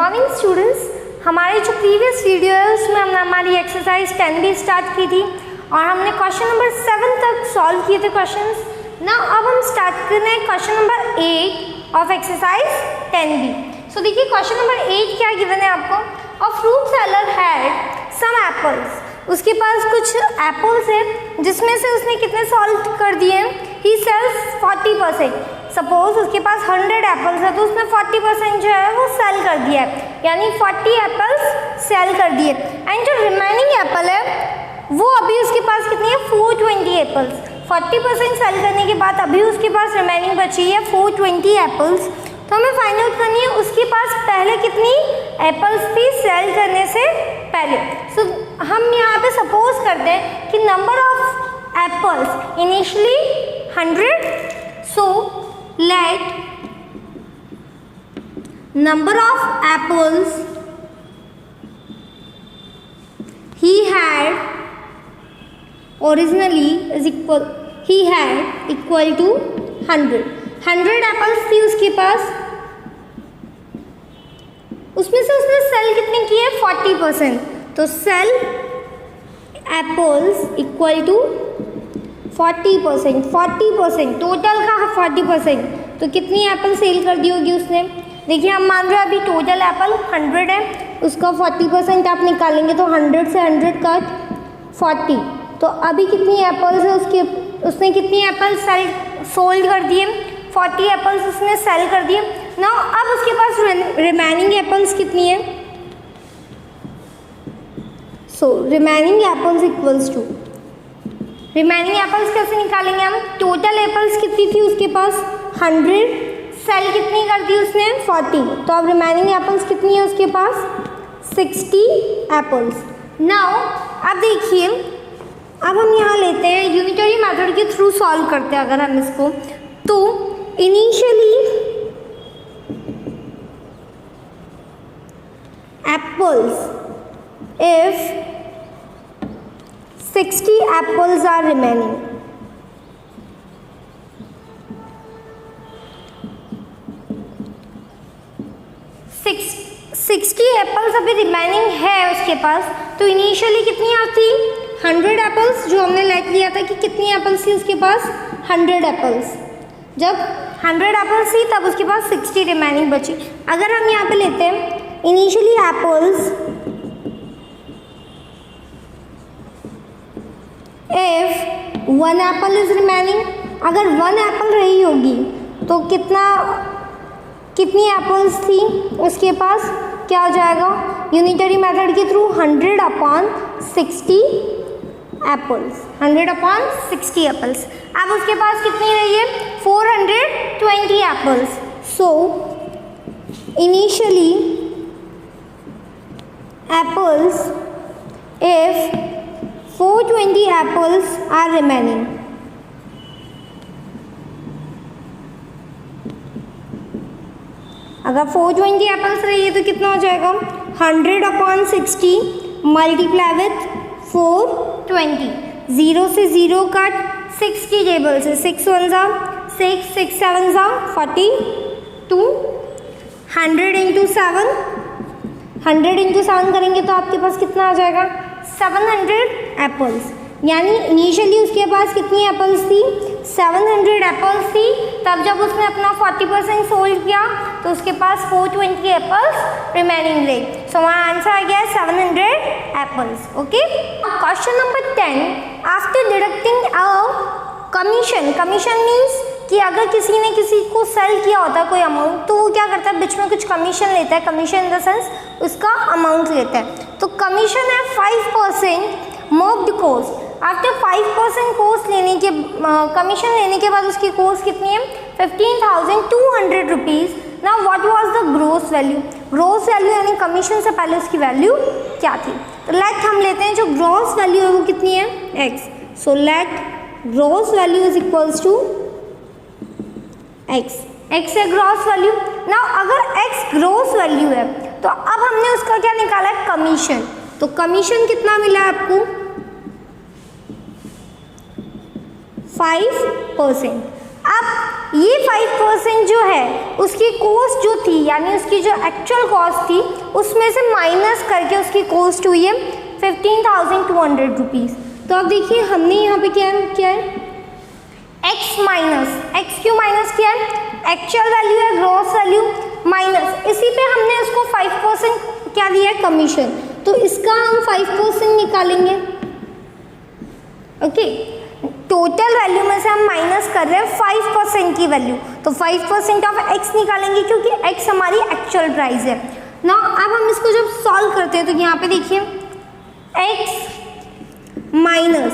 Morning students, हमारे जो previous video है उसमें हमने हमारी एक्सरसाइज 10 भी स्टार्ट की थी और हमने क्वेश्चन नंबर 7 तक सॉल्व किए थे क्वेश्चंस ना। अब हम स्टार्ट करना है question number 8 of exercise 10 B. So देखिए क्वेश्चन नंबर 8 क्या गिवन है आपको। A fruit seller had some apples, उसके पास कुछ एप्पल्स है जिसमें से उसने कितने सॉल्व कर दिए हैं। ही सेल्स 40%। सपोज उसके पास 100 एप्पल्स है तो उसने 40% जो है वो सेल कर दिया है, यानी 40 एप्पल्स सेल कर दिए। एंड जो रिमेनिंग एप्पल है वो अभी उसके पास कितनी है, 420 एप्पल्स। 40% सेल करने के बाद अभी उसके पास रिमेनिंग बची है 420 एप्पल्स। तो हमें फाइंड आउट करनी है उसके पास पहले कितनी एप्पल्स थी सेल करने से पहले। सो हम यहाँ पे सपोज करते हैं कि number of apples initially 100। So let number of apples he had originally is equal to 100 apples थी उसके पास, उसमें से उसने सेल कितने किए 40%। तो sell apples equal to 40% total का 40%। तो कितनी एप्पल सेल कर दी होगी उसने। देखिए हम मान रहे हैं अभी टोटल एप्पल 100 है, उसका 40% आप निकालेंगे तो 100 से 100 कट 40। तो अभी कितनी एप्पल्स है उसने कितनी एप्पल सेल सोल्ड कर दिए, 40 एप्पल्स उसने सेल कर दिए ना। अब उसके पास रिमेनिंग एप्पल्स कितनी है। So remaining apples equals to, remaining apples कैसे निकालेंगे हम। टोटल एप्पल्स कितनी थी उसके पास 100, सेल कितनी कर दी उसने 40। तो अब रिमेनिंग एप्पल्स कितनी है उसके पास 60 एप्पल्स। नाउ अब देखिए अब हम यहाँ लेते हैं यूनिटरी मेथड के थ्रू सॉल्व करते हैं अगर हम इसको। तो initially apples if 60 apples are remaining, sixty apples अभी रिमेनिंग है उसके पास। तो इनिशियली कितनी आती 100 एप्पल्स, जो हमने लेट लिया था कि कितनी एप्पल्स थी उसके पास 100 एप्पल्स। जब 100 एप्पल्स थी तब उसके पास 60 रिमेनिंग बची। अगर हम यहाँ पे लेते हैं initially apples if 1 Apple is remaining, अगर 1 एप्पल रही होगी तो कितनी एप्पल्स थी उसके पास, क्या हो जाएगा यूनिटरी मेथड के थ्रू 100/60 एप्पल्स, 100/60 एप्पल्स। अब उसके पास कितनी रही है 420 apples. So initially apples if 420 apples are remaining, अगर 420 एप्पल्स रही है तो कितना हो जाएगा 100/60 मल्टीप्लाई विथ 420। 0 से 0 कट 60 टेबल्स है, 6 1 जा 6, 6 7 जा 42, 100 इंटू 7, 100 इंटू 7 करेंगे तो आपके पास कितना आ जाएगा 700 एप्पल्स। यानी इनिशियली उसके पास कितनी एप्पल्स थी 700 एप्पल्स थी। तब जब उसने अपना 40% सोल्ड किया तो उसके पास 420 एप्पल्स रिमेनिंग रहे। सो हमारा आंसर आ गया 700 apples. Okay, question number 10, after deducting a commission means कि अगर किसी ने किसी को सेल किया होता है कोई अमाउंट तो वो क्या करता है बीच में कुछ कमीशन लेता है। कमीशन इन द सेंस उसका अमाउंट लेता है। तो कमीशन है 5% मोक्ड कोस्ट। आफ्टर 5% कोस्ट लेने के कमीशन लेने के बाद उसकी कोस्ट कितनी है 15,200 रुपीज़। ना what was the gross value, gross value यानी कमीशन से पहले उसकी वैल्यू क्या थी। तो लेट हम लेते हैं जो ग्रोस वैल्यू है वो कितनी है x। So let gross value is equals to x है ग्रॉस वैल्यू। ना अगर x ग्रॉस वैल्यू है तो अब हमने उसका क्या निकाला है कमीशन। तो कमीशन कितना मिला आपको 5%। अब ये 5% जो है उसकी कॉस्ट जो थी, यानी उसकी जो एक्चुअल कॉस्ट थी उसमें से माइनस करके उसकी कॉस्ट हुई है 15,200 रुपीज़। तो अब देखिए हमने यहाँ पे क्या है x माइनस, x क्यों माइनस किया है, एक्चुअल वैल्यू है ग्रॉस वैल्यू माइनस, इसी पे हमने उसको 5% क्या दिया है कमीशन, तो इसका हम 5% निकालेंगे। ओके, टोटल वैल्यू में से हम माइनस कर रहे हैं 5% की वैल्यू, तो 5% ऑफ x निकालेंगे क्योंकि x हमारी एक्चुअल प्राइस है ना। अब हम इसको जब सॉल्व करते हैं तो यहाँ पे देखिए x minus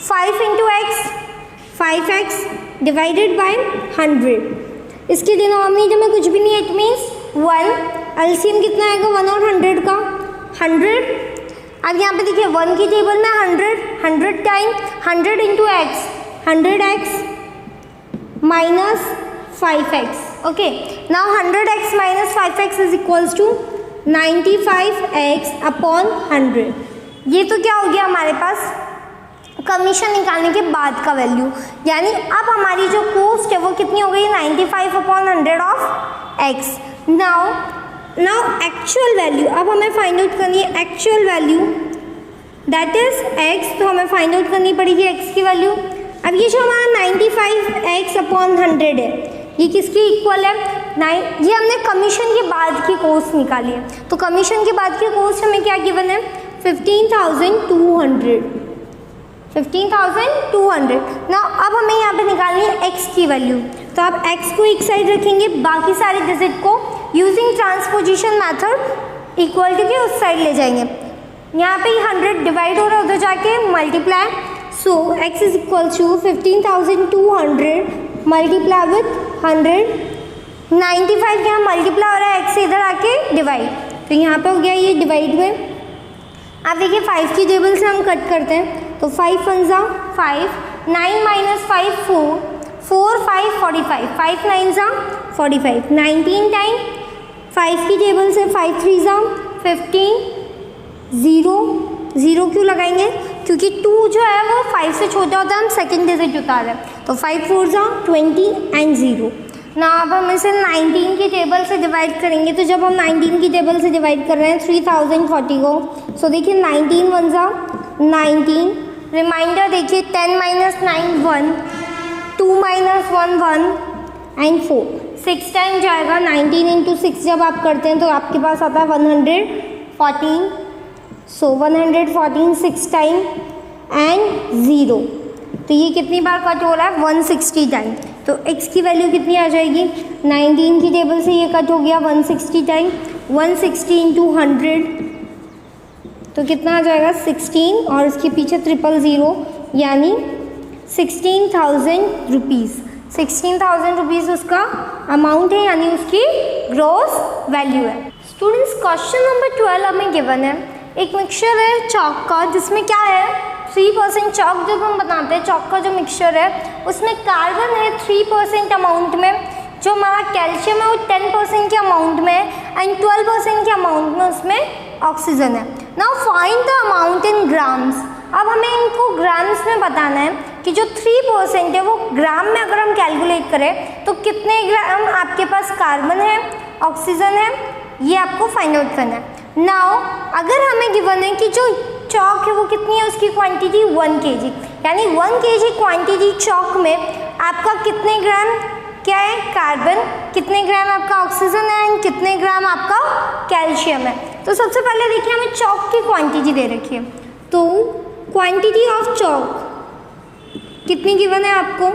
5 into x 5x divided by 100, इसके डिनोमिनेटर में कुछ भी नहीं है, इट मीन्स 1, एलसीएम कितना आएगा 1 और 100 का 100। अब यहाँ पे देखिए 1 की टेबल में 100 time 100 into x 100x minus 5x। Okay, now 100x minus 5x is equals to 95x upon 100। ये तो क्या हो गया हमारे पास कमीशन निकालने के बाद का वैल्यू, यानी अब हमारी जो कॉस्ट है वो कितनी हो गई 95 upon 100 of x। Now actual value, अब हमें फाइंड आउट करनी है actual value that is x, तो हमें फाइंड आउट करनी पड़ेगी x की वैल्यू। अब ये जो हमारा 95x अपॉन 100 है ये किसकी इक्वल है, ये हमने कमीशन के बाद की कॉस्ट निकाली है, तो कमीशन के बाद की कॉस्ट हमें क्या गिवन है 15,200। ना अब हमें यहाँ पे निकालनी है x की वैल्यू, तो आप x को एक साइड रखेंगे, बाकी सारे डिजिट को using transposition method equal to के उस साइड ले जाएंगे। यहाँ पे 100 डिवाइड हो रहा है उधर जाके multiply, so x is equal to 15,200 multiply with 100, 95 यहाँ मल्टीप्लाई हो रहा है x से इधर आके डिवाइड, तो यहाँ पे हो गया ये डिवाइड में। आप देखिए 5 की टेबल से हम कट करते हैं, तो 5 1 जा 5, 9 माइनस 5 4, 4 5 45, 5 9 जा 45, 19 टाइम 5 की टेबल से 5 3 जा 15, 0 क्यों लगाएंगे क्योंकि 2 जो है वो 5 से छोटा होता है, हम सेकेंड डिजिट उतार रहे हैं, तो 5 4 जा 20 एंड 0 ना। अब हम इसे 19 की टेबल से डिवाइड करेंगे, तो जब हम 19 की टेबल से डिवाइड कर रहे हैं 3040 को, सो देखिए 19 1 जा 19, रिमाइंडर देखिए 10 माइनस 9 1, 2 माइनस 1 1 एंड 4, 6 टाइम जाएगा 19 इंटू 6 जब आप करते हैं तो आपके पास आता है 114, सो 114 6 टाइम एंड 0, तो ये कितनी बार कट हो रहा है 160 टाइम, तो x की वैल्यू कितनी आ जाएगी 19 की टेबल से ये कट हो गया 160 टाइम, 160 इंटू 100 तो कितना आ जाएगा 16 और इसके पीछे 000 यानी 16,000 रुपीज़। 16,000 रुपीज़ उसका अमाउंट है, यानी उसकी ग्रॉस वैल्यू है। स्टूडेंट्स क्वेश्चन नंबर 12 हमें गिवन है, एक मिक्सचर है चॉक का जिसमें क्या है 3% चॉक जब हम बनाते हैं, चॉक का जो मिक्सचर है उसमें कार्बन है 3% अमाउंट में, जो हमारा कैल्शियम है वो 10% के अमाउंट में है एंड 12% के अमाउंट में उसमें ऑक्सीजन है। Now find the amount in grams. अब हमें इनको ग्राम्स में बताना है कि जो 3% है वो ग्राम में अगर हम कैलकुलेट करें तो कितने ग्राम आपके पास कार्बन है, ऑक्सीजन है, ये आपको फाइंड आउट करना है। नाउ अगर हमें गिवन है कि जो चॉक है वो कितनी है, उसकी क्वांटिटी 1 kg, यानी 1 kg क्वांटिटी चॉक में आपका कितने ग्राम क्या है कार्बन, कितने ग्राम आपका ऑक्सीजन है एंड कितने ग्राम आपका कैल्शियम है। तो सबसे पहले देखिए हमें चॉक की क्वांटिटी दे रखी है, तो क्वांटिटी ऑफ चॉक कितनी गिवन है आपको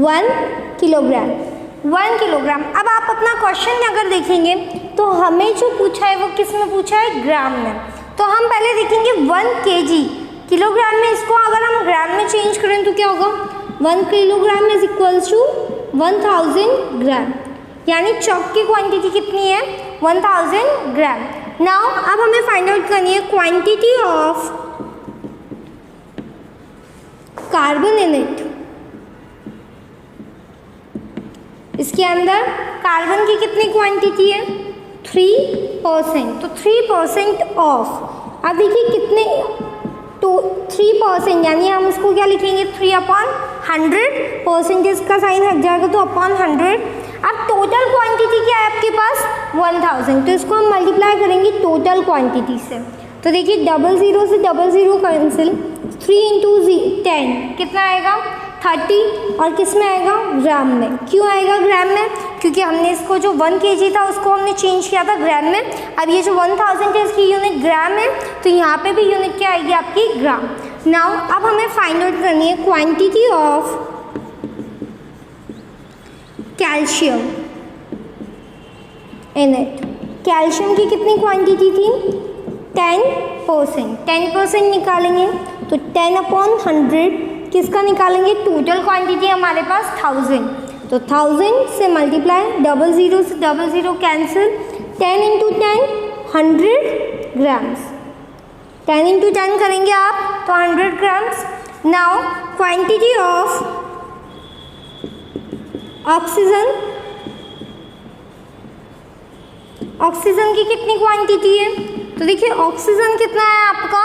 1 किलोग्राम। 1 किलोग्राम। अब आप अपना क्वेश्चन अगर देखेंगे तो हमें जो पूछा है वो किस में पूछा है ग्राम में, तो हम पहले देखेंगे 1 kg किलोग्राम में, इसको अगर हम ग्राम में चेंज करें तो क्या होगा 1 किलोग्राम इज इक्वल्स टू 1000 ग्राम, यानी चॉक की क्वांटिटी कितनी है 1000 ग्राम। नाउ अब हमें फाइंड आउट करनी है quantity of carbon in it. इसके अंदर कार्बन की कितनी क्वांटिटी है 3%, तो 3% ऑफ, अब देखिए कितने तो 3%, यानी हम उसको क्या लिखेंगे 3/100, परसेंटेज का साइन हट जाएगा तो अपॉन 100। अब टोटल क्वांटिटी क्या है आपके पास 1000, तो इसको हम मल्टीप्लाई करेंगे टोटल क्वांटिटी से। तो देखिए 00 से 00 कैंसिल, 3 × 10 कितना आएगा 30, और किस में आएगा ग्राम में। क्यों आएगा ग्राम में, क्योंकि हमने इसको जो 1 kg था उसको हमने चेंज किया था ग्राम में। अब ये जो 1000 है इसकी यूनिट ग्राम है, तो यहाँ पे भी यूनिट क्या आएगी आपकी ग्राम। नाउ अब हमें फाइंड आउट करनी है quantity of calcium in it. Calcium की कितनी क्वांटिटी थी 10%, 10% निकालेंगे तो 10/100 किसका निकालेंगे टोटल क्वांटिटी हमारे पास 1000, तो 1000 से मल्टीप्लाई, 00 से 00 कैंसिल, 10 × 10 100 ग्राम्स, 10 × 10 करेंगे आप तो 100 grams. Now quantity of oxygen, oxygen की कितनी क्वांटिटी है, तो देखिए ऑक्सीजन कितना है आपका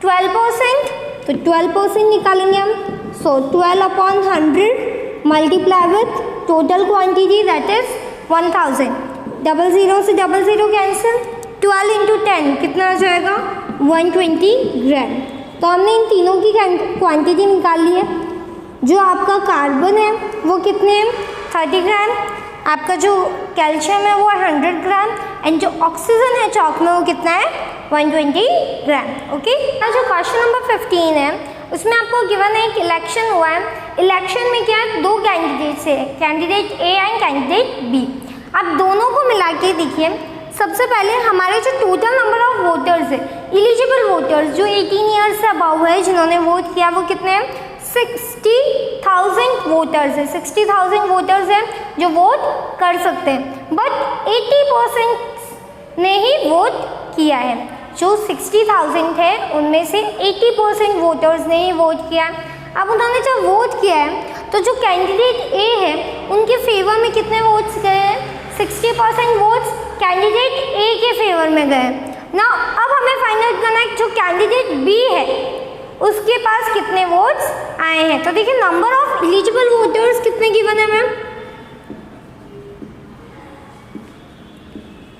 12%, तो 12% निकालेंगे हम। सो 12/100 multiply with total quantity that is 1000, 00 से 00 कैंसिल, 12 × 10 कितना आ जाएगा 120 ग्राम। तो हमने इन तीनों की क्वांटिटी निकाल ली है। जो आपका कार्बन है वो कितने हैं 30 ग्राम, आपका जो कैल्शियम है वो 100 ग्राम, एंड जो ऑक्सीजन है चौक में वो कितना है 120 ग्राम। ओके, जो क्वेश्चन नंबर 15 है उसमें आपको गिवन है एक इलेक्शन हुआ है। इलेक्शन में क्या है 2 कैंडिडेट्स है, candidate A and candidate B. अब दोनों को मिला के देखिए, सबसे पहले हमारे जो टोटल नंबर ऑफ वोटर्स है, एलिजिबल वोटर्स जो 18 ईयर्स से अबव है जिन्होंने वोट किया वो कितने हैं 60,000 वोटर्स है, 60,000 वोटर्स हैं जो वोट कर सकते हैं, बट 80% ने ही वोट किया है। जो 60,000 है उनमें से 80% वोटर्स ने ही वोट किया है। अब उन्होंने जब वोट किया है तो जो कैंडिडेट ए है उनके फेवर में कितने वोट्स गए हैं 60% वोट्स कैंडिडेट ए के फेवर में गए। ना अब हमें फाइंड आउट करना है जो कैंडिडेट बी है उसके पास कितने वोट्स आए हैं। तो देखिए नंबर ऑफ एलिजिबल वोटर्स कितने गिवन है ma'am,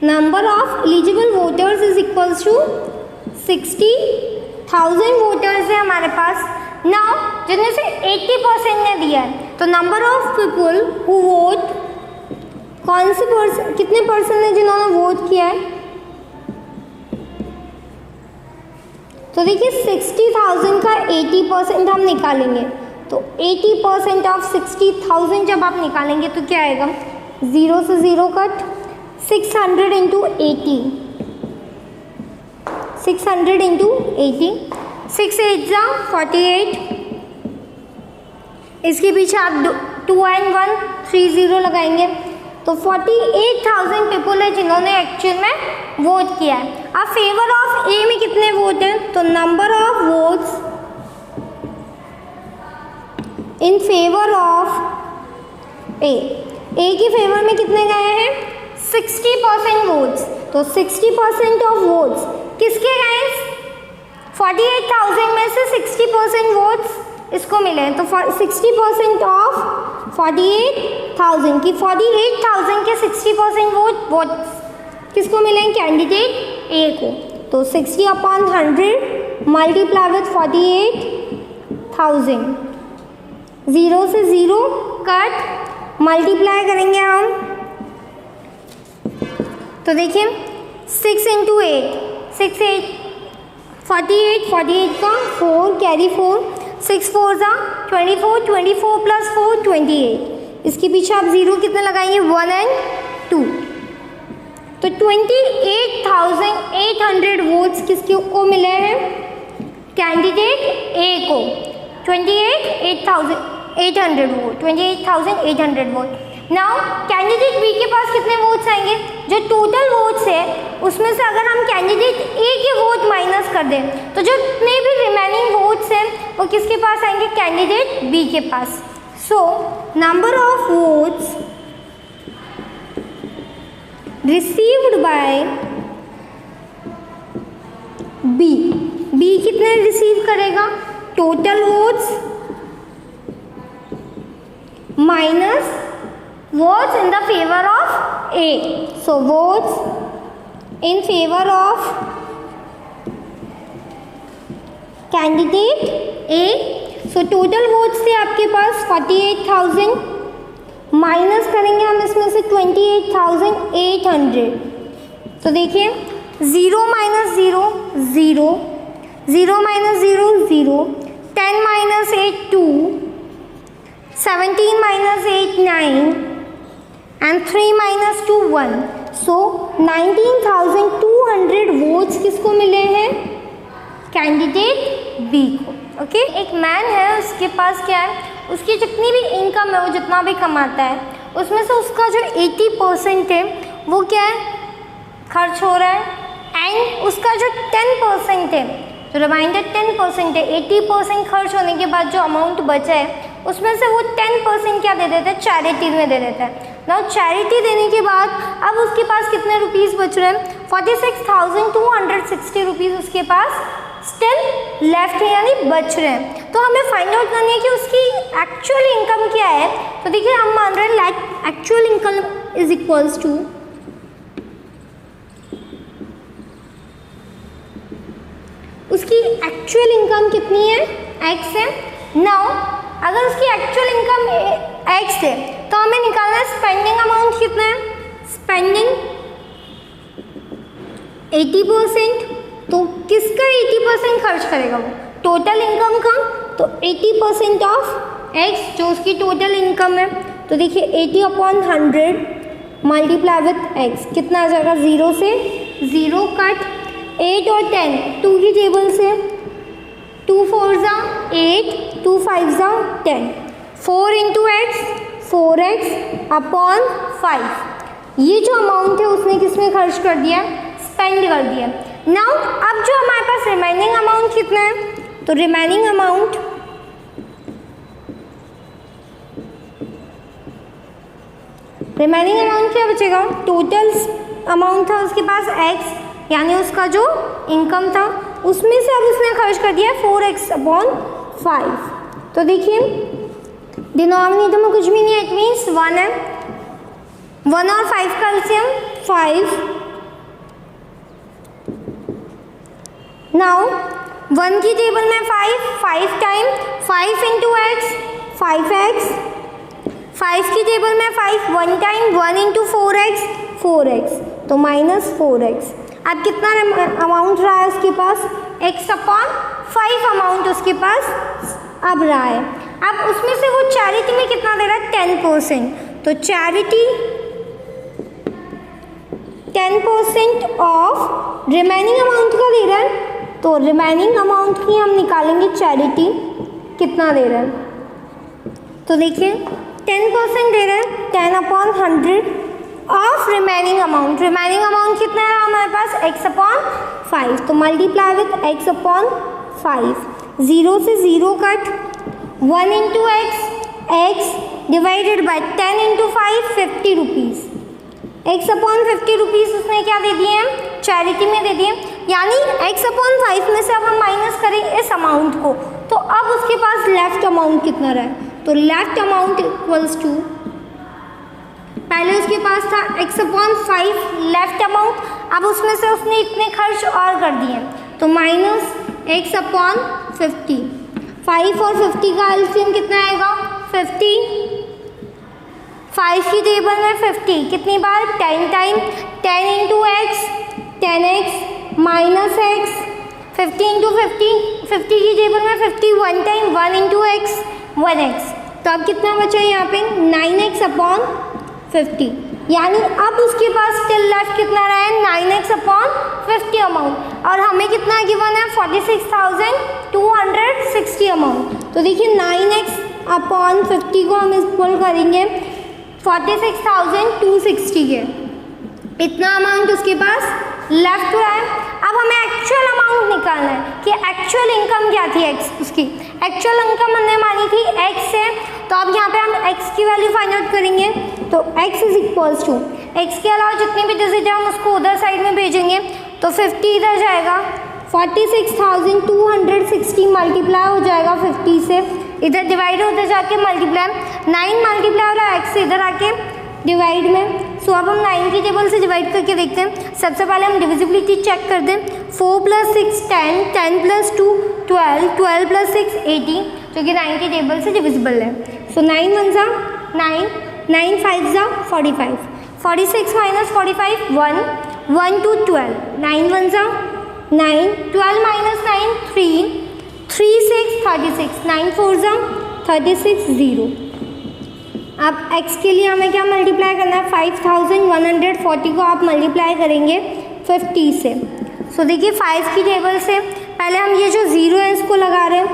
number of eligible voters is equals to 60,000 voters है हमारे पास। नाउ जिनमें से 80% ने दिया है तो number of people who vote, कौन से पर्सन कितने पर्सन ने जिन्होंने वोट किया है, तो देखिए 60,000 का 80% हम निकालेंगे तो 80% ऑफ 60,000 जब आप निकालेंगे तो क्या आएगा 0 से 0 कट, 600 इंटू 80, 600 इंटू 80, 6 8 जा 48, इसके पीछे आप 2 and 1 3 0 लगाएंगे तो 48,000 पीपल है जिन्होंने एक्चुअल में वोट किया है। अब फेवर ऑफ ए में कितने वोट हैं, तो number of votes in favour of A के फेवर में कितने गए हैं 60% वोट्स, तो 60% ऑफ वोट्स किसके गए 48,000 में से 60% वोट्स इसको मिले, तो 60% ऑफ 48,000 की 48,000 के 60% वोट किसको मिले कैंडिडेट ए को, तो 60/100 मल्टीप्लाई विथ 48,000, 0 से 0 कट, मल्टीप्लाई करेंगे हम तो देखिए 6 इंटू 8, 6 8 48 का 4 कैरी 4, 6 4 जा 24, 24 प्लस 4 28, इसके पीछे आप 0 कितने लगाएंगे 1 and 2, तो 28,800 वोट्स किसके को मिले हैं कैंडिडेट ए को, 28,800 vote, 28,800 vote. Now candidate B के पास कितने वोट्स आएंगे, जो टोटल वोट्स है उसमें से अगर हम कैंडिडेट ए के वोट माइनस कर दें तो जो जितने भी रिमेनिंग वोट्स हैं वो किसके पास आएंगे कैंडिडेट बी के पास। So number of votes received by B B कितने रिसीव करेगा, total votes minus votes in the favour of A. So votes in favour of candidate A. So total votes थे आपके पास 48,000, माइनस करेंगे हम इसमें से 28,800. तो देखिए 0 minus 0 0, 0 minus 0 0, 10 minus 8 2, 17 minus 8 9 and 3 minus 2 1. So 19,200 votes किसको मिले हैं, कैंडिडेट बी को. ओके एक मैन है, उसके पास क्या है, उसकी जितनी भी इनकम है, वो जितना भी कमाता है उसमें से उसका जो 80% है वो क्या है, खर्च हो रहा है. एंड उसका जो 10% है, जो रिमाइंडर 10% है, 80% खर्च होने के बाद जो अमाउंट बचा है उसमें से वो 10% क्या दे देते हैं, चैरिटी में दे देता है. नाउ चैरिटी देने के बाद अब उसके पास कितने रुपीस बच रहे हैं, 46,260 रुपीज़ उसके पास स्टिल लेफ्ट है, यानी बच रहे हैं. तो हमें फाइंड आउट करनी है कि उसकी एक्चुअल इनकम क्या है. तो देखिए हम मान रहे हैं actual income is equals to उसकी एक्चुअल इनकम कितनी है, x है. नाउ अगर उसकी एक्चुअल इनकम x है तो हमें निकालना है स्पेंडिंग अमाउंट कितना है, स्पेंडिंग 80%. तो किसका 80% खर्च करेगा वो, टोटल इनकम का. तो 80% ऑफ x जो उसकी टोटल इनकम है. तो देखिए 80/100 मल्टीप्लाई विथ x कितना आ जाएगा, 0 से 0 कट, 8 और 10 2 की टेबल से, 2 4 जा 8, 2 5 जा 10, 4 इंटू एक्स 4x अपॉन 5. ये जो अमाउंट है उसने किसमें खर्च कर दिया, स्पेंड कर दिया. नाउ अब जो हमारे पास रिमेनिंग अमाउंट कितना है, तो रिमेनिंग अमाउंट क्या बचेगा, टोटल अमाउंट था उसके पास x, यानी उसका जो इनकम था उसमें से अब उसने खर्च कर दिया 4x/5. तो देखिए डिनोमिनेटर में कुछ भी नहीं है, इट मीन्स 1 है. 1 और 5 का एलसीएम 5. नाउ 1 की टेबल में 5 टाइम 5 इंटू एक्स 5x, 5 की टेबल में 5 1 टाइम 1 इंटू 4x, तो माइनस 4x. अब कितना अमाउंट रहा है उसके पास, x/5 अमाउंट उसके पास अब रहा है. अब उसमें से वो चैरिटी में कितना दे रहा है, 10%. तो चैरिटी 10% ऑफ रिमेनिंग अमाउंट का दे रहा है. तो रिमेनिंग अमाउंट की हम निकालेंगे चैरिटी कितना दे रहा है. तो देखिए 10% दे रहा है, 10/100 of remaining amount. Remaining amount कितना है हमारे पास, x/5. तो मल्टीप्लाई विथ x/5. 0 से 0 cut, 1 into x divided by 10 into 5 50 rupees. x/50 rupees उसने क्या दे दिए हैं, चैरिटी में दे दिए. यानी x/5 में से अब हम माइनस करें इस अमाउंट को, तो अब उसके पास लेफ्ट अमाउंट कितना रहा है. तो लेफ्ट अमाउंट इक्वल्स टू, पहले उसके पास था x/5 लेफ्ट अमाउंट, अब उसमें से उसने इतने खर्च और कर दिए, तो माइनस x/50. 5 और 50 का एलसीएम कितना आएगा, 50. 5 की टेबल में 50 कितनी बार, 10 time 10 into x 10x minus x. 50 into 50 की टेबल में 50 1 टाइम 1 इंटू एक्स 1x. तो अब कितना बचा यहाँ पे, 9x/50. यानी अब उसके पास स्टिल लेफ्ट कितना रहा है, 9x/50 अमाउंट. और हमें कितना गिवन है, 46,260 अमाउंट. तो देखिए 9x/50 को हम इक्वल करेंगे 46,260 के. इतना अमाउंट उसके पास लेफ्ट हुआ है. अब हमें एक्चुअल अमाउंट निकालना है कि एक्चुअल इनकम क्या थी एक्स, उसकी एक्चुअल इनकम हमने मानी थी एक्स है. तो अब यहाँ पे हम एक्स की वैल्यू फाइंड आउट करेंगे. तो x is equals to, x के अलावा जितने भी डिजिट है हम उसको उधर साइड में भेजेंगे. तो 50 इधर जाएगा, 46,260 मल्टीप्लाई हो जाएगा 50 से, इधर डिवाइड होते जाके मल्टीप्लाई, 9 मल्टीप्लाई हो रहा है x से इधर आके डिवाइड में। सो अब हम 9 की टेबल से डिवाइड करके देखते हैं। सबसे पहले हम डिविजिबिलिटी चेक कर दें। 4 + 6 10, 10 + 2 12, 12 + 6 18, जो कि 9 की टेबल से डिविजिबल है। सो 9 1 जा 9, 9 5 जा 45, 46 - 45 1, 1 2 12, 9 1 जा 9, 12 - 9 3, 3 6 36, 9 4 जा 36 0। अब x के लिए हमें क्या मल्टीप्लाई करना है, 5140 को आप मल्टीप्लाई करेंगे 50 से। सो देखिए 5 की टेबल से पहले हम ये जो 0 है इसको लगा रहे हैं,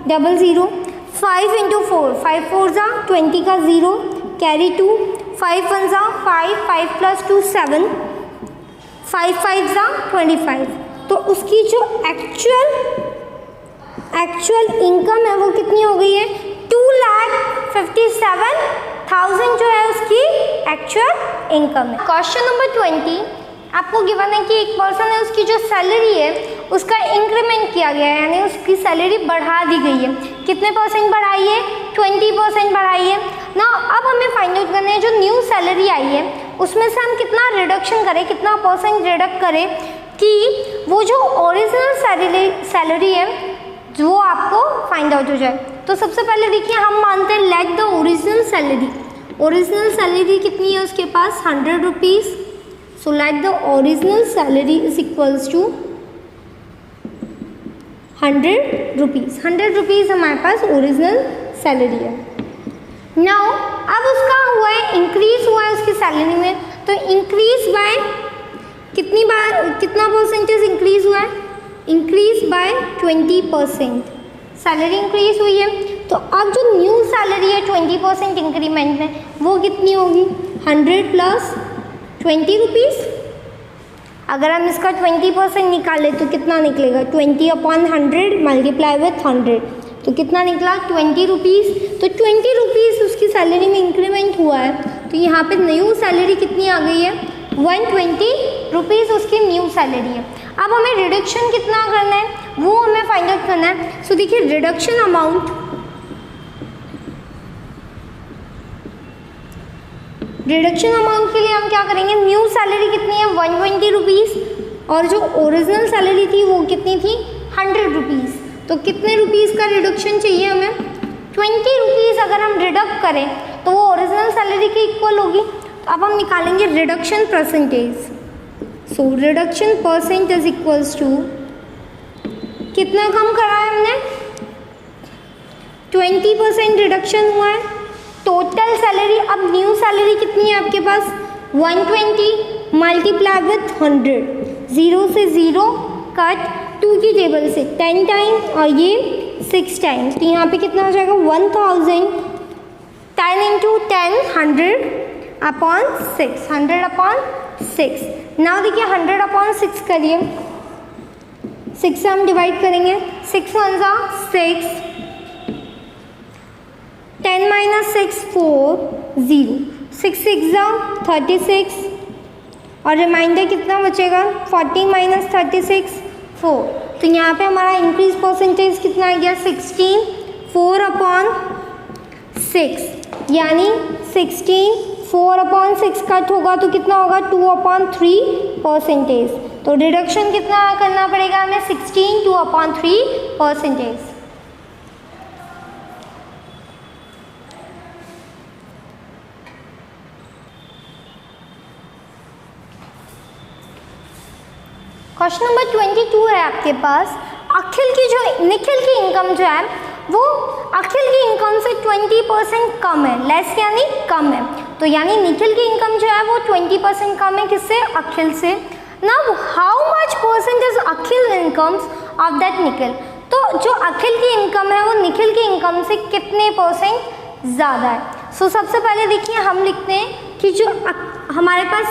00, 5 × 4, 5 4 जा 20 का 0, कैरी 2, 5 1 जा 5, 5 + 2 7, 5 5 जा 25। तो उसकी जो एक्चुअल इनकम है वो कितनी हो गई है, 2,57,000 जो है उसकी एक्चुअल इनकम है। क्वेश्चन नंबर 20 आपको गिवन है कि एक पर्सन है, उसकी जो सैलरी है उसका इंक्रीमेंट किया गया है, यानी उसकी सैलरी बढ़ा दी गई है। कितने % बढ़ाई है, 20% बढ़ाई है ना। अब हमें फाइंड आउट करना है जो न्यू सैलरी आई है उसमें से हम कितना रिडक्शन करें, कितना % रिडक्ट करें कि वो जो ओरिजिनल सैलरी है जो आपको फाइंड आउट हो जाए। तो सबसे पहले देखिए हम मानते हैं लेट द ओरिजिनल सैलरी कितनी है उसके पास, 100 rupees. So let the original salary is equals to 100 rupees. 100 rupees हमारे पास ओरिजिनल सैलरी है। नाउ अब उसका हुआ है इंक्रीज हुआ है उसकी सैलरी में, तो इंक्रीज बाय कितना परसेंटेज इंक्रीज हुआ है, इंक्रीज बाय 20%। सैलरी इंक्रीज हुई है, तो अब जो न्यू सैलरी है 20% इंक्रीमेंट में वो कितनी होगी, 100 + 20 रुपीज़। अगर हम इसका 20% निकालें तो कितना निकलेगा, 20/100 मल्टीप्लाई विथ 100, तो कितना निकला 20 रुपीज़। तो 20 रुपीज़ उसकी सैलरी में इंक्रीमेंट हुआ है, तो यहाँ पे न्यू सैलरी कितनी आ गई है, 120 रुपीज़ उसकी न्यू सैलरी है। अब हमें रिडक्शन कितना करना है वो हमें फाइंड आउट करना है। सो देखिए रिडक्शन अमाउंट के लिए हम क्या करेंगे, न्यू सैलरी कितनी है 120 रुपीज़ और जो ओरिजिनल सैलरी थी वो कितनी थी 100 रुपीज़। तो कितने रुपीज़ का रिडक्शन चाहिए हमें, 20 रुपीज़ अगर हम रिडक्ट करें तो वो ओरिजिनल सैलरी के इक्वल होगी। तो अब हम निकालेंगे reduction percentage. So reduction % is equals to, कितना कम करा है हमने, 20% रिडक्शन हुआ है टोटल सैलरी। अब न्यू सैलरी कितनी है आपके पास, 120 मल्टीप्लाई विथ 100, 0 से 0 कट, 2 की टेबल से 10 टाइम और ये 6 टाइम, तो यहाँ पे कितना हो जाएगा 1000, 10 × 10 100/6, 100/6। नाउ देखिए 100/6 करिए, 6 से हम डिवाइड करेंगे, 6 1 जा 6, 10 - 6 4 0, 6 6 जा 36 और रिमाइंडर कितना बचेगा, 40 - 36 4। तो यहाँ पे हमारा इंक्रीज परसेंटेज कितना आ गया 16, 4/6, यानी 16 4/6 कट होगा तो कितना होगा 2/3%। तो रिडक्शन कितना करना पड़ेगा हमें, 16 2/3%। क्वेश्चन नंबर 22 है आपके पास। निखिल की इनकम जो है वो अखिल की इनकम से 20% कम है, लेस यानी कम है। तो यानी निखिल की इनकम जो है वो 20% कम है किससे, अखिल से। Now how much percentage Akhil incomes of that Nikhil, तो जो अखिल की इनकम है वो निखिल की इनकम से कितने % ज़्यादा है। सो सबसे पहले देखिए हम लिखते हैं कि जो हमारे पास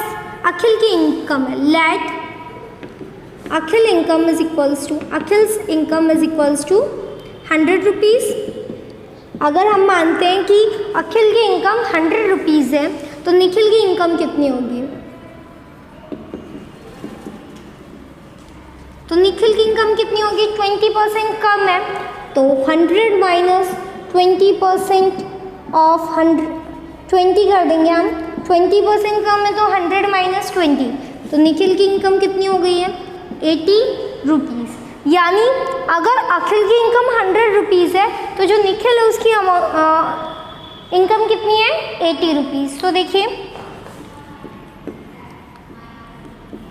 अखिल की इनकम है, let Akhil income is equals to, Akhil's income is equals to 100 rupees. अगर हम मानते हैं कि अखिल की इनकम 100 रुपीज़ है तो निखिल की इनकम कितनी होगी, तो तो निखिल की इनकम कितनी होगी, 20% कम है, तो 100 माइनस 20% ऑफ 100, 20 कर देंगे हम, 20% कम है तो 100 माइनस 20, तो निखिल की इनकम कितनी हो गई है, 80 रुपीज़। यानी अगर अखिल की इनकम 100 रुपीज़ है तो जो निखिल है उसकी इनकम कितनी है, 80 रुपीज़। तो देखिए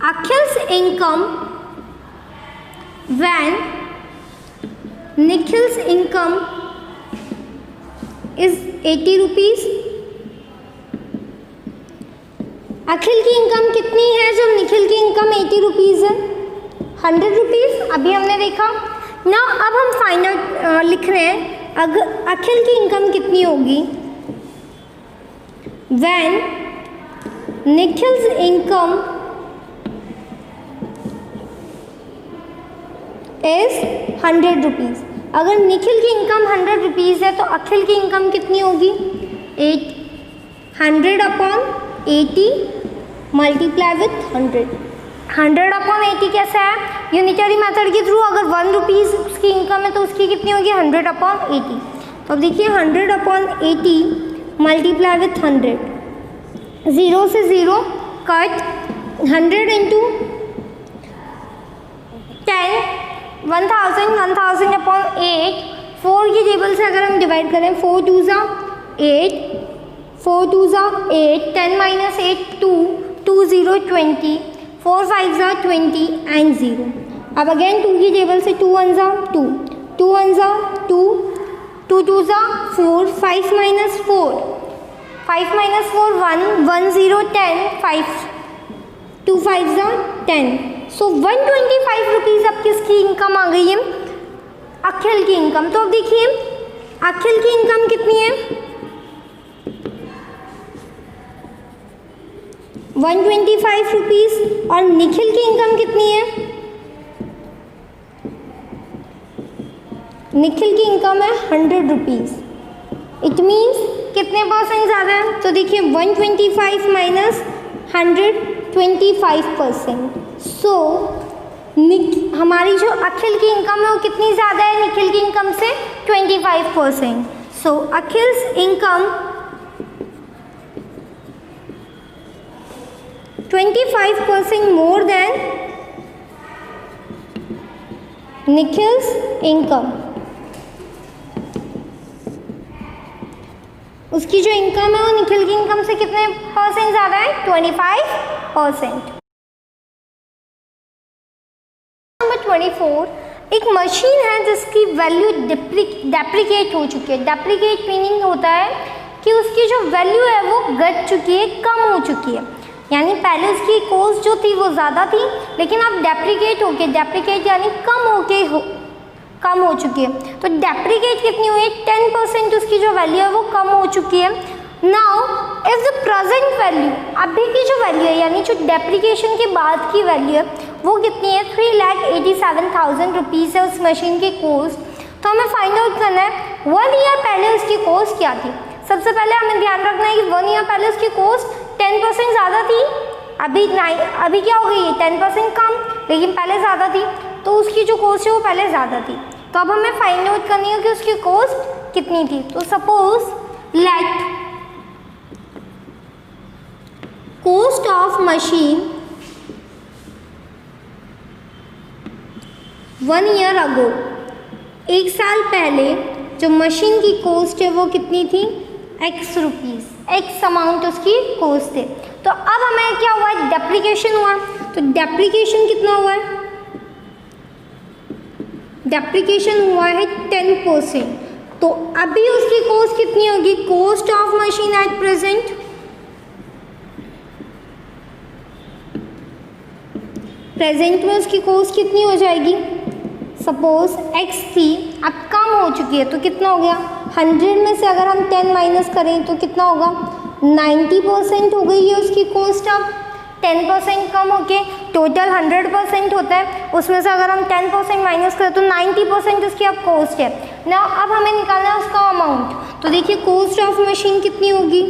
Akhil's income when Nikhil's income is 80 rupees. Akhil की इनकम कितनी है जब निखिल की इनकम 80 रुपीज़ है, 100 रुपीज़, अभी हमने देखा ना। अब हम फाइनल लिख रहे हैं, अगर अखिल की इनकम कितनी होगी, when Nikhil's income is 100 rupees. अगर निखिल की इनकम 100 रुपीज़ है तो अखिल की इनकम कितनी होगी, 100/80 मल्टीप्लाई विथ 100। 100/80 कैसा है, यूनिटरी मेथड के थ्रू अगर 1 रुपीज़ उसकी इनकम है तो उसकी कितनी होगी, 100/80। तो अब देखिए 100/80 मल्टीप्लाई विथ 100, 0 से 0 कट, 100 इंटू 10, 1000, 1000/8, 4 की टेबल से अगर हम डिवाइड करें, 4 2 ज़ा 8, 4 2 ज़ा 8, 10 माइनस 8 2, 2 0 20, 4 5 ज़ा 20 एंड 0। अब अगेन 2 की टेबल से 2 1 ज़ा 2, 2 1 ज़ा 2, 2 2 ज़ा 4, 5 माइनस 4, 5 माइनस 4 1, 1 0 10, 5 2 5 ज़ा 10। सो 125 रुपीज़ अब किसकी इनकम आ गई है, अखिल की इनकम। तो अब देखिए अखिल की इनकम कितनी है, 125 रुपीज़, और निखिल की इनकम कितनी है, निखिल की इनकम है 100 रुपीज़। इट मीन्स कितने परसेंट ज़्यादा है, तो देखिए 125 माइनस 100, 25%। सो हमारी जो अखिल की इनकम है वो कितनी ज़्यादा है निखिल की इनकम से, 25%। सो अखिल्स income 25% more than Nikhil's income. उसकी जो इनकम है वो निखिल की इनकम से कितने परसेंट ज़्यादा है, 25%। नंबर 24, एक मशीन है जिसकी वैल्यू डेप्रिकेट हो चुकी है। डेप्रिकेट मीनिंग होता है कि उसकी जो वैल्यू है वो घट चुकी है, कम हो चुकी है। यानी पहले उसकी कॉस्ट जो थी वो ज़्यादा थी, लेकिन अब डेप्रिकेट होके, डेप्रिकेट यानी कम हो चुकी है। तो डेप्रिकेट कितनी हुई है, 10% उसकी जो वैल्यू है वो कम हो चुकी है। Now if the present value, अभी की जो वैल्यू है यानी जो डेप्रिकेशन के बाद की वैल्यू है वो कितनी है, 3,87,000 रुपीज़ है उस मशीन की कॉस्ट। तो हमें फाइंड आउट करना है 1 ईयर पहले उसकी कॉस्ट क्या थी। सबसे पहले हमें ध्यान रखना है कि 1 ईयर पहले उसकी कॉस्ट 10% ज़्यादा थी, अभी क्या हो गई है, 10% कम, लेकिन पहले ज़्यादा थी, तो उसकी जो कॉस्ट है वो पहले ज़्यादा थी। तो अब हमें फाइंड आउट करनी है कि उसकी कॉस्ट कितनी थी। तो suppose let cost of machine 1 year अगो, 1 साल पहले जो मशीन की कॉस्ट है वो कितनी थी, x रुपीज़, x अमाउंट उसकी कॉस्ट है। तो अब हमें क्या हुआ है, डेप्रिकेशन हुआ। तो डेप्रिकेशन कितना हुआ है, डेप्रिकेशन हुआ है 10%। तो अभी उसकी कॉस्ट कितनी होगी, cost of machine at present में उसकी कॉस्ट कितनी हो जाएगी, सपोज x थी, अब कम हो चुकी है, तो कितना हो गया, 100 में से अगर हम 10 माइनस करें तो कितना होगा, 90% हो गई है उसकी कॉस्ट। अब 10% कम होके टोटल 100% होता है, उसमें से अगर हम 10% माइनस करें तो 90% उसकी अब कॉस्ट है ना। अब हमें निकालना है उसका अमाउंट। तो देखिए कॉस्ट ऑफ मशीन कितनी होगी,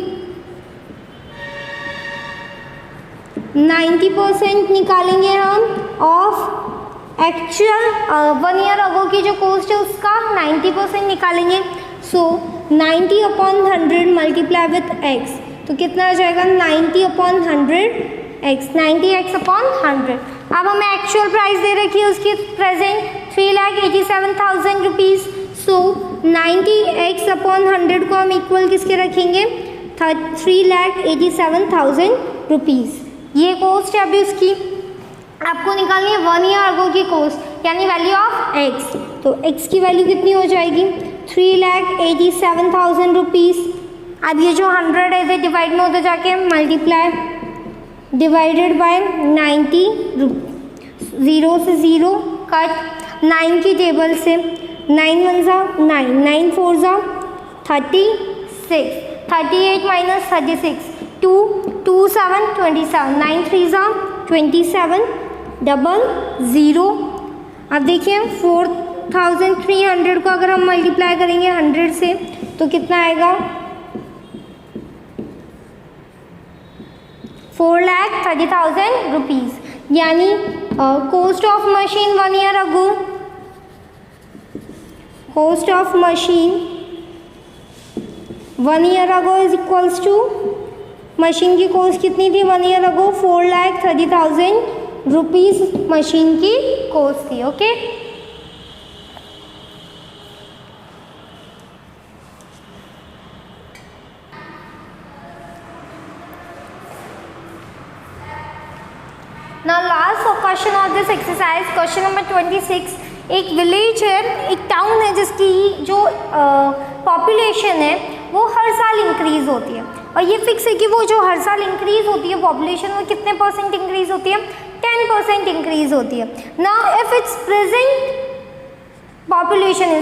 90% निकालेंगे हम ऑफ एक्चुअल 1 ईयर अगो की जो कॉस्ट है उसका 90% निकालेंगे। सो 90/100 मल्टीप्लाई विथ x, तो कितना आ जाएगा 90/100x, 90x/100। अब हमें एक्चुअल प्राइस दे रखी है उसकी प्रेजेंट 3,87,000 रुपीज़। सो 90x/100 को हम इक्वल किसके रखेंगे 3,87,000 रुपीज़। ये कॉस्ट है अभी उसकी, आपको निकालनी है 1 ईयर अगो की कॉस्ट यानी वैल्यू ऑफ x। तो x की वैल्यू कितनी हो जाएगी 3,87,000 रुपीज़। अब ये जो 100 है इसे डिवाइड में होते जाके मल्टीप्लाई डिवाइडेड बाय 90, 0 से 0 कट, 9 की टेबल से 9 1 जा 9, 9 4 जा 36, 38 माइनस 36 2, 2 7 27, 9 3 जा 27 00। अब देखिए 4,300 को अगर हम मल्टीप्लाई करेंगे 100 से तो कितना आएगा 4,30,000 रुपीज़। यानी cost of machine 1 year ago, cost of machine 1 year ago is equals to, machine की कॉस्ट कितनी थी 1 ईयर अगो 4,30,000 रुपीज़ मशीन की कॉस्ट थी। Okay, now last question of this exercise, question number 26। एक विलेज है, एक town है जिसकी जो पॉपुलेशन है वो हर साल इंक्रीज होती है, और ये फिक्स है कि वो जो हर साल इंक्रीज होती है पॉपुलेशन वो कितने % इंक्रीज होती है 10% इंक्रीज होती है। Now if it's present population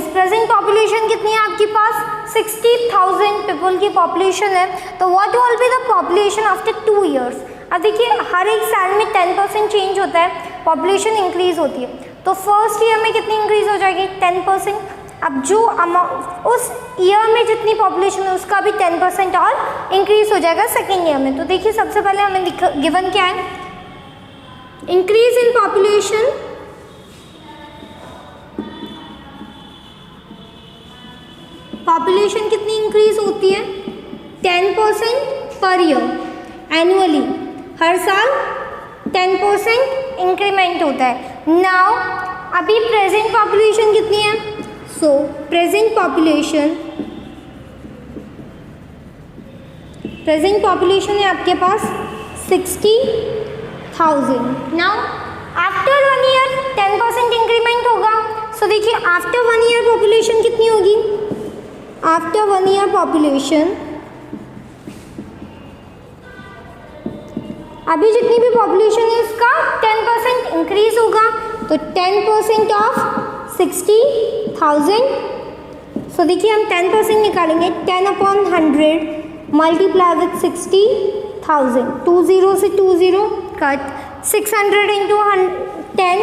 कितनी है आपके पास 60,000 पीपल की पॉपुलेशन है, तो what will be the population after 2 years. अब देखिए हर एक साल में 10% चेंज होता है, पॉपुलेशन इंक्रीज होती है, तो फर्स्ट ईयर में कितनी इंक्रीज हो जाएगी 10%। अब जो अमाउंट उस ईयर में जितनी पॉपुलेशन है उसका भी 10% और इंक्रीज हो जाएगा सेकेंड ईयर में। तो देखिए सबसे पहले हमें गिवन क्या है, इंक्रीज इन पॉपुलेशन कितनी इंक्रीज होती है 10% पर ईयर एनुअली, हर साल 10% इंक्रीमेंट होता है। नाउ अभी प्रेजेंट पॉपुलेशन कितनी है, सो प्रेजेंट पॉपुलेशन है आपके पास 60,000। नाउ आफ्टर 1 ईयर 10% इंक्रीमेंट होगा, सो देखिए आफ्टर 1 ईयर पॉपुलेशन कितनी होगी, आफ्टर 1 ईयर पॉपुलेशन अभी जितनी भी पॉपुलेशन है उसका 10% इंक्रीज होगा, तो 10% ऑफ 60,000। सो देखिए हम 10% निकालेंगे 10/100 मल्टीप्लाई विथ 60,000, 20 से 20 कट, 600 इंटू 10,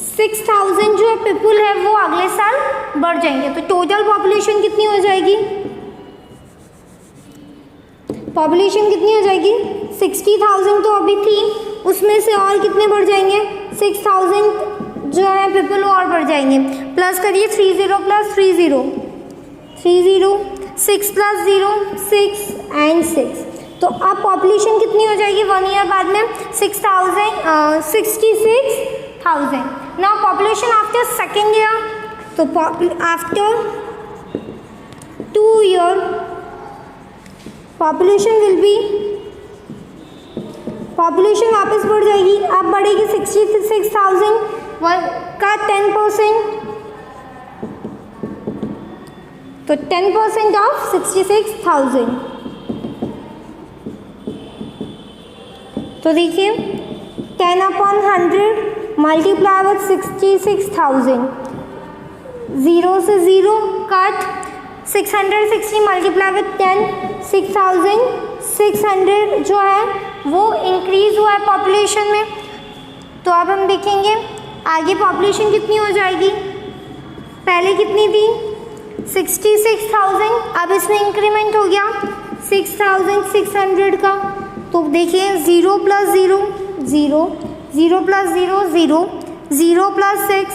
6,000 जो पीपल है वो अगले साल बढ़ जाएंगे, तो टोटल पॉपुलेशन कितनी हो जाएगी, पॉपुलेशन कितनी हो जाएगी 60,000 तो अभी थी, उसमें से और कितने बढ़ जाएंगे 6,000 जो है पीपल और बढ़ जाएंगे। प्लस करिए 30 प्लस 30, 6 प्लस 0 6 एंड 6, तो अब पॉपुलेशन कितनी हो जाएगी 1 ईयर बाद में 66,000। Now population after second year, तो आफ्टर 2 ईयर पॉपुलेशन वापस बढ़ जाएगी, अब बढ़ेगी 66,000 का 10%, तो 10% ऑफ 66,000। तो देखिए 10/100 मल्टीप्लाई विथ 66,000, 0 से 0 कट, 660 मल्टीप्लाई विथ 10, 6,600 जो है वो इंक्रीज हुआ है पॉपुलेशन में। तो अब हम देखेंगे आगे पॉपुलेशन कितनी हो जाएगी, पहले कितनी थी 66,000, अब इसमें इंक्रीमेंट हो गया 6,600 का, तो देखिए 0 प्लस 0 0, 0 प्लस 0 0, 0 + 6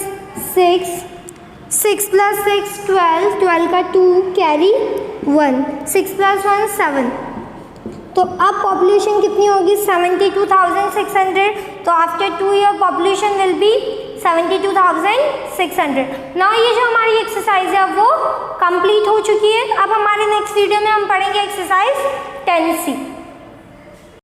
6, 6 + 6 12, 12 का 2 कैरी 1, 6 + 1 7। तो अब पॉपुलेशन कितनी होगी 72,600। तो after 2 year population will be 72,600। Now ये जो हमारी एक्सरसाइज है वो कंप्लीट हो चुकी है। अब हमारे नेक्स्ट वीडियो में हम पढ़ेंगे एक्सरसाइज 10C।